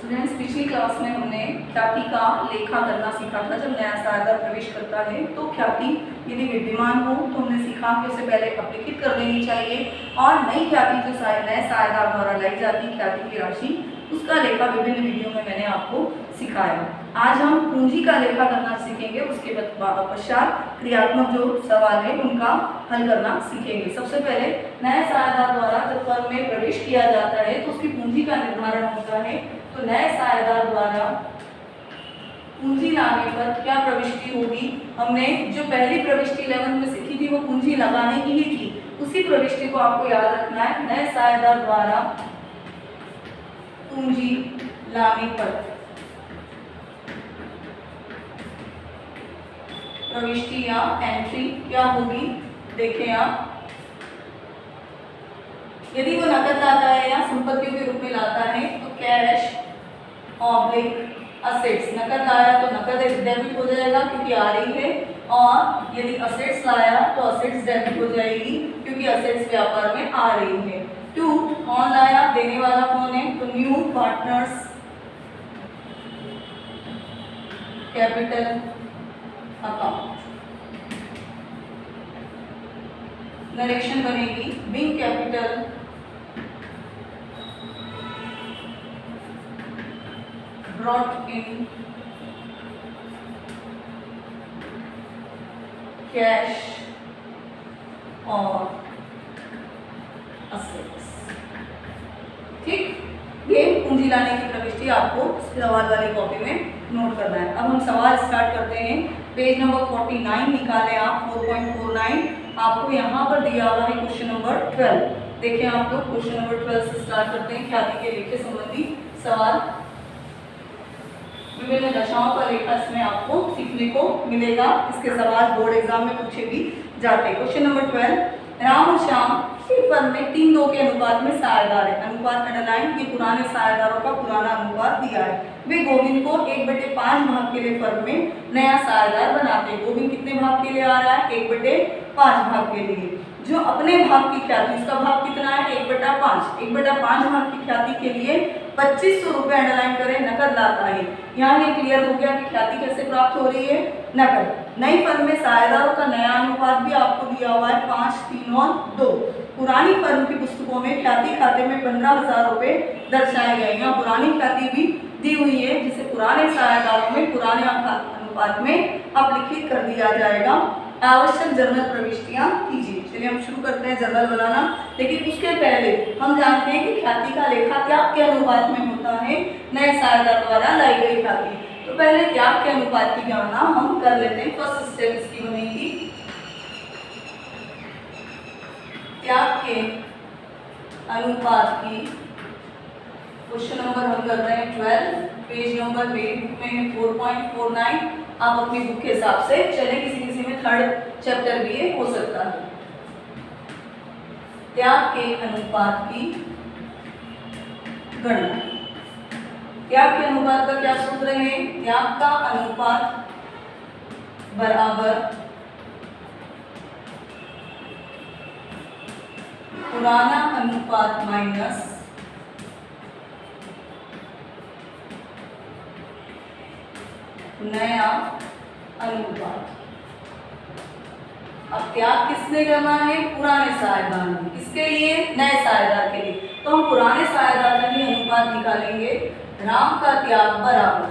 Students, पिछली class में हमने ख्याति का लेखा करना सीखा था। जब नया साझेदार प्रवेश करता है तो ख्याति यदि विद्यमान हो तो हमने सीखा कि उसे पहले अपलिखित कर देनी चाहिए और नई ख्याति जो नए साझेदार द्वारा लाई जाती ख्याति की राशि, उसका लेखा विभिन्न वीडियो में मैंने आपको सिखाया। आज हम पूंजी का लेखा करना सीखेंगे, उसके पश्चात क्रियात्मक जो सवाल है उनका हल करना सीखेंगे। सबसे पहले नए साझेदार द्वारा जब फर्म में प्रवेश किया जाता है तो उसकी पूंजी का निर्धारण होता है। तो नए साझेदार द्वारा पूंजी लाने पर क्या प्रविष्टि होगी? हमने जो पहली प्रविष्टि 11 में सीखी थी वो पूंजी लगाने की ही थी, उसी प्रविष्टि को आपको याद रखना है। नए साझेदार द्वारा पूंजी लाने पर प्रविष्टि या एंट्री क्या होगी? देखें आप, यदि वो नकद लाता है या संपत्तियों के रूप में लाता है तो कैश ऑब्लिक असेट्स, नकद लाया तो नकद डेबिट हो जाएगा क्योंकि आ रही है, और यदि असेट्स लाया तो असेट्स डेबिट हो जाएगी क्योंकि असेट्स व्यापार में आ रही है। टू, कौन लाया? देने वाला कौन है? तो new partners capital account. Narration बनेगी being capital brought in cash और assets। ठीक, ये पूंजी लाने की प्रविष्टि आपको सवाल वाली कॉपी में नोट करना है। अब हम सवाल स्टार्ट करते हैं। पेज नंबर 49 निकालें आप, 4.49 आपको यहाँ पर दिया हुआ है क्वेश्चन नंबर 12। देखें आप लोग, क्वेश्चन नंबर 12 से स्टार्ट करते हैं। ख्याति के लेखे संबंधी सवाल, विभिन्न दशाओं का लेखा इसमें आपको सीखने को मिलेगा। इसके सवाल बोर्ड एग्जाम में पूछे भी जाते हैं। क्वेश्चन नंबर 12, राम और श्याम एक फर्म में 3-2 के अनुपात में साझेदार है। अनुपात अंडरलाइन, ये पुराने साझेदारों का पुराना अनुपात दिया है। वे गोविंद को 1/5 भाग के लिए फर्म में नया साझेदार बनाते हैं। गोविंद कितने भाग के लिए आ रहा है? 1/5 भाग के लिए। जो अपने भाग की ख्याति, उसका भाग कितना है? 1/5। 1/5 भाग की ख्याति के लिए 2500 रुपये अंडरलाइन करें, नकद लाता है। यहाँ ये क्लियर हो गया कि ख्याति कैसे प्राप्त हो रही है? नकद। नई फर्म में साझेदारों का नया अनुपात भी आपको दिया हुआ है 5, 3 और 2। पुरानी फर्म की पुस्तकों में ख्याति खाते में 15,000 रुपये दर्शाए गए। यहाँ पुरानी ख्याति भी दी हुई है जिसे पुराने साझेदारों में पुराने अनुपात में अपलिखित कर दिया जाएगा। आवश्यक जर्नल प्रविष्टियां कीजिए। चलिए हम शुरू करते हैं जर्नल बनाना, लेकिन उसके पहले हम जानते हैं कि ख्याति का लेखा त्याग के अनुपात में होता है नए साझेदार द्वारा लाई गई ख्याति। तो पहले त्याग के अनुपात की गणना हम कर लेते हैं। फर्स्ट स्टेप इसकी बनेगी त्याग के अनुपात की। क्वेश्चन नंबर हम कर रहे हैं 12, पेज नंबर मेरी बुक में है 4.49। आप अपनी बुक के हिसाब से चले, किसी किसी में 3rd चैप्टर भी है, हो सकता है। त्याग के अनुपात की गणना। त्याग के अनुपात का क्या सूत्र है? त्याग का अनुपात बराबर पुराना अनुपात माइनस नया अनुपात। अब त्याग किसने करना है? पुराने साझेदार ने। किसके लिए? नए साझेदार के लिए। तो हम पुराने साझेदार का ही अनुपात निकालेंगे। राम का त्याग बराबर,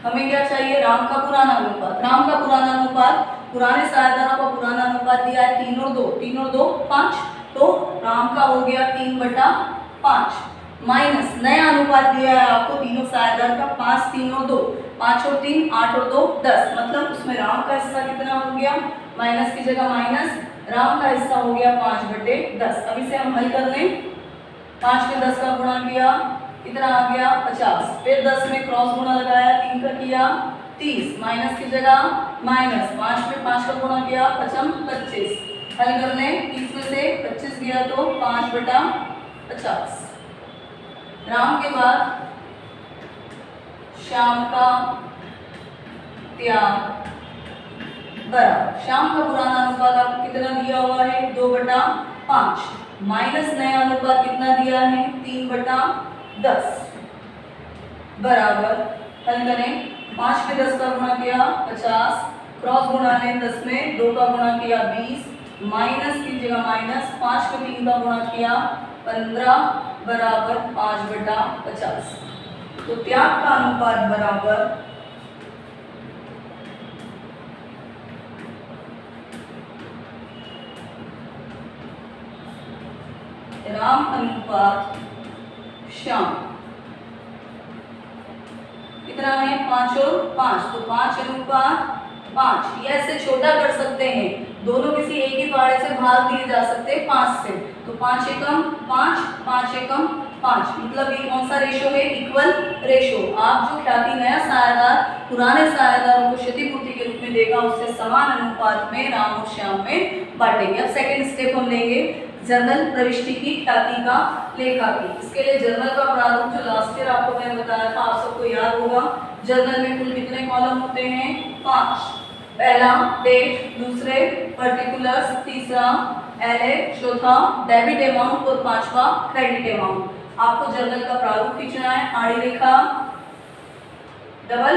हमें क्या चाहिए? राम का पुराना अनुपात। राम का पुराना अनुपात, पुराने साझेदारों का पुराना अनुपात दिया है 3 और 2, 3 और 2 5, तो राम का हो गया 3/5 माइनस नया अनुपात दिया है आपको तीनों साझेदार का 5, 3 और 2, 5 और 3 8 और 2 10, मतलब उसमें राम का हिस्सा कितना हो गया? माइनस की जगह माइनस, राम का हिस्सा हो गया 5/10। अब इसे हम हल कर लें। 5 में 10 का गुणा किया, कितना आ गया? 50। फिर 10 में क्रॉस गुणा लगाया, 3 का किया 30, माइनस की जगह माइनस, 5 में 5 का गुणा किया 25। हल कर लें, 30 में से 25 गया तो 5/50। राम के बाद श्याम का त्याग बराबर, श्याम का पुराना अनुपात आपको कितना दिया हुआ है? 2/5। माइनस नया अनुपात कितना दिया है 3/10 बराबर, हल करें 5 पे 10 का गुणा किया 50, क्रॉस गुणा लें 10 में 2 का गुणा किया 20, माइनस की जगह माइनस 5 पे 3 का गुणा किया 15 बराबर 5/50। तो त्याग का अनुपात बराबर राम अनुपात श्याम कितना है 5 और 5, तो 5 अनुपात 5। ये ऐसे छोटा कर सकते हैं, दोनों किसी एक ही पाड़े से भाग दिए जा सकते हैं 5 से, तो 5 एकम 5, 5 एकम 5, मतलब ये कौन सा रेशो है इक्वल रेशो। आप जो ख्याति नया सायादार पुराने सायादारों को क्षतिपूर्ति के रूप में देगा उससे समान अनुपात में राम और श्याम में बांटेंगे। अब सेकेंड स्टेप हम लेंगे जर्नल प्रविष्टि की ख्याति का लेखा की। इसके लिए जर्नल का प्रारूप जो लास्ट ईयर आपको मैंने बताया था आप सबको याद होगा। जर्नल में कुल कितने कॉलम होते हैं 5, पहला डेट, दूसरे पर्टिकुलर्स, तीसरा एलए, चौथा डेबिट अमाउंट और पांचवा क्रेडिट अमाउंट। आपको जर्नल का प्रारूप खींचना है, आड़ी रेखा डबल,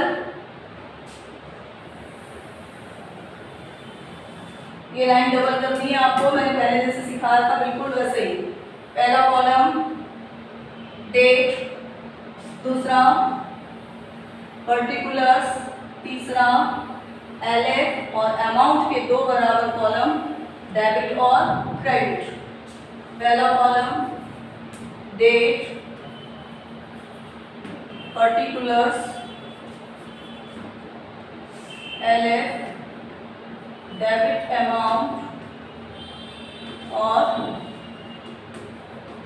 ये लाइन डबल करनी है आपको, मैंने पहले जैसे सिखाया था बिल्कुल वैसे ही। पहला कॉलम डेट, दूसरा पर्टिकुलर्स, तीसरा एलएफ और अमाउंट के 2 बराबर कॉलम डेबिट और क्रेडिट। पहला column date, particulars, LF, debit amount और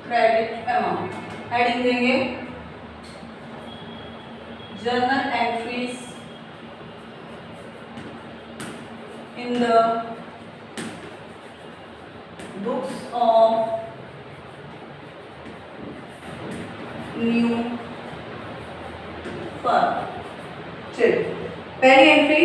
क्रेडिट अमाउंट। हेडिंग देंगे journal entries in the books of new firm। चलिए पहली एंट्री,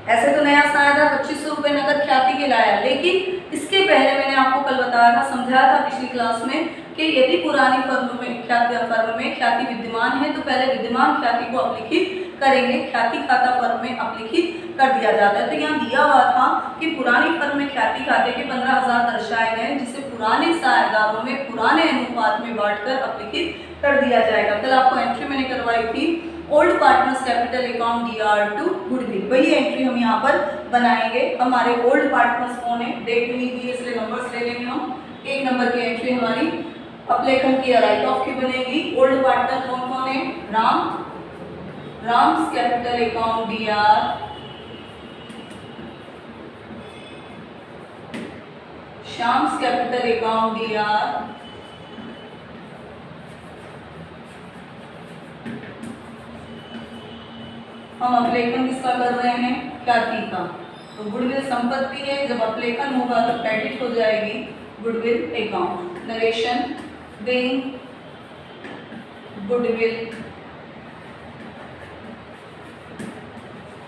ऐसे तो नया सायादार 2500 रुपये नकद ख्याति के लाया, लेकिन इसके पहले मैंने आपको कल बताया था, समझाया था पिछली क्लास में कि यदि पुरानी फर्म में ख्याति विद्यमान है तो पहले विद्यमान ख्याति को अपलिखित करेंगे, ख्याति खाता फर्म में अपलिखित कर दिया जाता है। तो यहाँ दिया हुआ था कि पुरानी फर्म में ख्याति खाते के 15,000 दर्शाए गए जिसे पुराने सायादारों में पुराने अनुपात में बांटकर अपलिखित कर दिया जाएगा। कल आपको एंट्री मैंने करवाई थी old partners capital account DR to goodwill, वही एंट्री हम यहाँ पर बनाएंगे। हमारे ओल्ड पार्टनर्स कौन है, डेट नहीं दी इसलिए नंबर्स ले लेंगे हम। 1 नंबर की एंट्री हमारी अपलेखन की राइट ऑफ की बनेगी। ओल्ड पार्टनर कौन कौन है, Ram's capital account DR, Shyam's capital account DR, हम अपलेखन किसका कर रहे हैं, ख्याति का। तो गुडविल संपत्ति है, जब अपलेखन होगा तो क्रेडिट हो जाएगी goodwill account. Narration being goodwill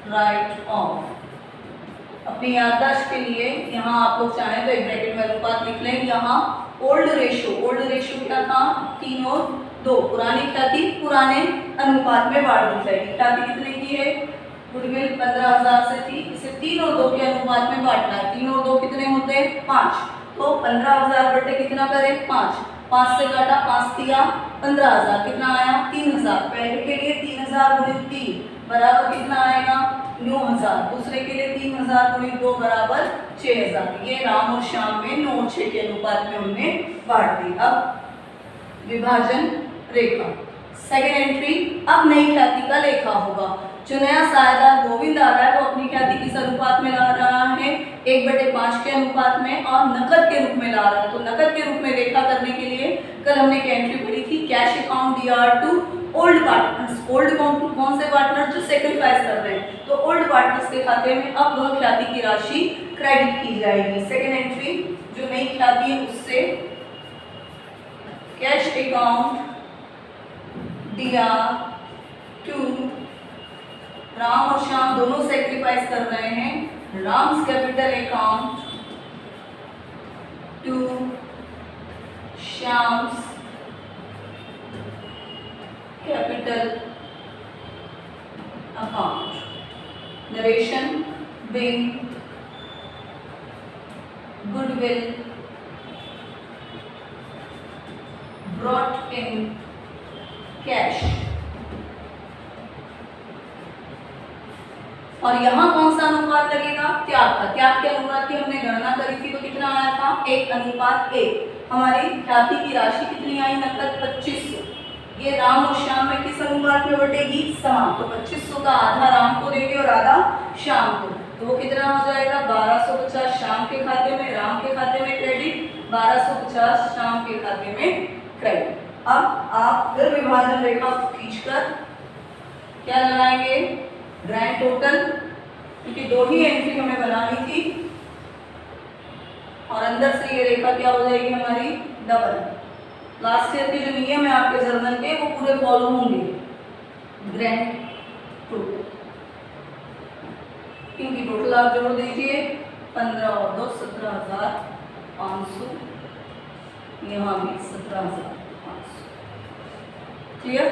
write off. अपनी याददाश्त के लिए यहाँ आप लोग चाहें तो एक ब्रैकेट में अनुपात लिख लें। यहाँ ओल्ड रेशो क्या था 3 और 2, पुरानी ख्याति पुराने अनुपात में बांट दी जाएगी। ख्याति कितने की है, गुडविल 15,000 से थी, इसे 3 और 2 के अनुपात में बांटना है। 3 और 2 कितने होते हैं 5, तो 15,000 बटे कितना करें 5, 5 से काटा 5 दिया 15,000, कितना आया 3,000। पहले के लिए 3,000 गुणित 3 बराबर कितना आएगा 9,000, दूसरे के लिए 3,000 गुणित 2 बराबर 6,000। ये राम और श्याम में 9 और 6 के अनुपात में हमने बांट दी। अब विभाजन रेखा, सेकेंड एंट्री, अब नई ख्याति का लेखा होगा। जो नया सायादार गोविंद आ रहा है वो अपनी ख्याति किस अनुपात में ला रहा है 1/5 के अनुपात में और नकद के रूप में ला रहा है। तो नकद के रूप में लेखा करने के लिए कल हमने एक एंट्री पढ़ी थी cash account DR to old partners. Old कौन से पार्टनर्स, जो सेक्रीफाइस कर रहे हैं, तो ओल्ड पार्टनर्स के खाते में अब वह ख्याति की राशि क्रेडिट की जाएगी। सेकेंड एंट्री, जो नई ख्याति है उससे cash account DR to, Ram और श्याम दोनों सेक्रीफाइस कर रहे हैं, Ram's capital account to Shyam's capital account, narration being goodwill brought in cash. और यहाँ कौन सा अनुपात लगेगा? त्याग का। त्याग के अनुपात की हमने गणना करी थी तो कितना आया था? 1:1। हमारी ख्याति की राशि कितनी आई? नकद 2500। ये राम और श्याम में किस अनुपात में बटेगी? समान। तो 2500 का आधा राम को देंगे और आधा श्याम को, तो वो कितना हो जाएगा? 1250 श्याम के खाते में, राम के खाते में क्रेडिट, 1250 श्याम के खाते में क्रेडिट। अब आप फिर विभाजन रेखा खींचकर क्या लगाएंगे? ग्रैंड टोटल, क्योंकि 2 ही एंट्री हमें बनानी थी और अंदर से ये रेखा क्या हो जाएगी हमारी? डबल। लास्ट ईयर के जो नियम है आपके जर्नल के वो पूरे फॉलो होंगे। ग्रैंड टोटल, इनकी टोटल आप जोड़ दीजिए, 15 और 2 17,500, यहाँ भी 17,500। क्लियर?